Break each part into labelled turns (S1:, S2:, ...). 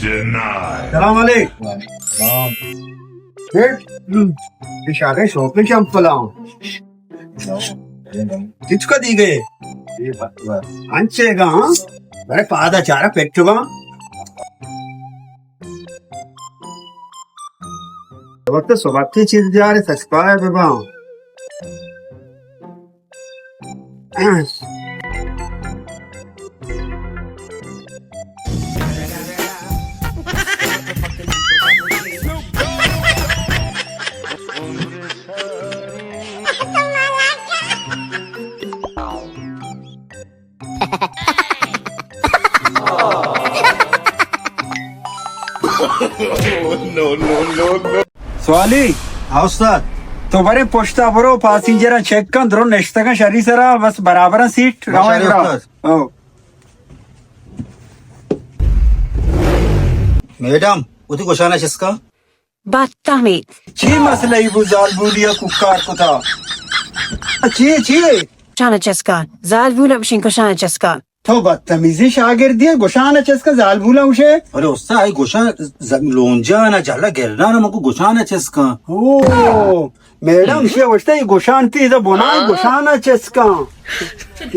S1: सलाम अलैकुम। Ich habe Shopping am Verlangen. తీసుకొదిగే అంచేగా మరి పాదచార పెట్టువా Votre sorbatti çizgileri saçmaya bebeğim.
S2: Suali,
S1: Ha ustad.
S2: to bare posta bro passenger check kan dro next taka shari sara bas barabar seat
S1: Shari ustad.
S2: oh
S1: Madam, uti koşana çıska.
S3: Battamit.
S2: chi masla ibu zal buliya kukkar kuta chi
S3: Shana Cheska. Zalvula Shinko Shana Cheska.
S2: to badtamizi shagirdi goshana cheska zal bula ushe
S1: अरे उस्ताद आई गोशा लोंजा ना जाला गिरना ना मको गोशाना çıska.
S2: oh madam she wasta goshanti ida bona goshana cheska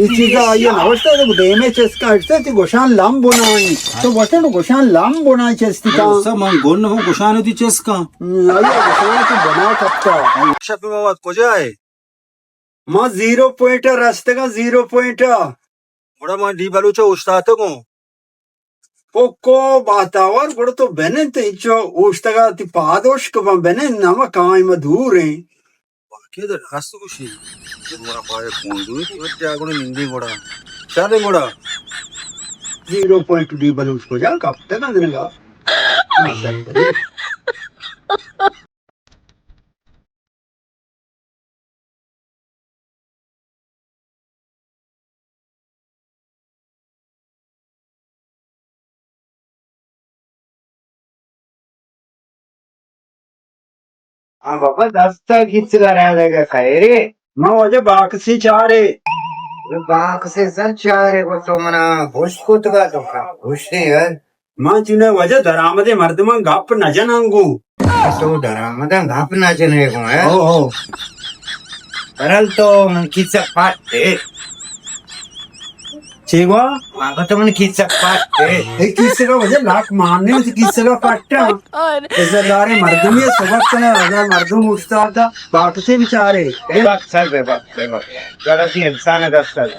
S2: ichiga ye na wasta de deme cheska itse ti goshan lam bonai to wasta no goshan lam bonai chesti
S1: अरे
S2: ka
S1: उस्ताद मन गोन ना गोशाना ती çıska.
S2: ayo goshan ti bana kapta
S1: workshop में बात कोजा है.
S2: ma 0 point raste ka 0 point
S1: थोड़ा मैं D बालूचा उस्ताद को.
S2: Poco batawar gorto benen te icho ustaga ti padosh ko benen nama kai madure
S1: बाकी इधर रास्ते कुछ ही. तुम्हारा पाए कौन दूर की बच्चे आगोने निंदी गोड़ा. चाले गोड़ा.
S2: 0 point di balush ko ja kap tak andega
S4: हाँ बाबा 10 तक खींच कर आ जाएगा Khaire
S2: ma waje bakasi chare
S4: बाक से सर चारे को तो मना होश को तो का होश नहीं यार
S2: ma chine waje daramade mardman gap na janangu
S4: तो डरा मत घाप ना चने को है
S2: oh
S4: परल तो मन खींच पाते
S2: chegwa
S4: मांगो तो मन खींच पाते
S2: e kisega waje lak manne me kisega patta ezalare mardumi sabak na raja mardum ustada bakasi bichare
S4: बेबाक सर बेबाक बेबाक गलती इंसान है 10 साल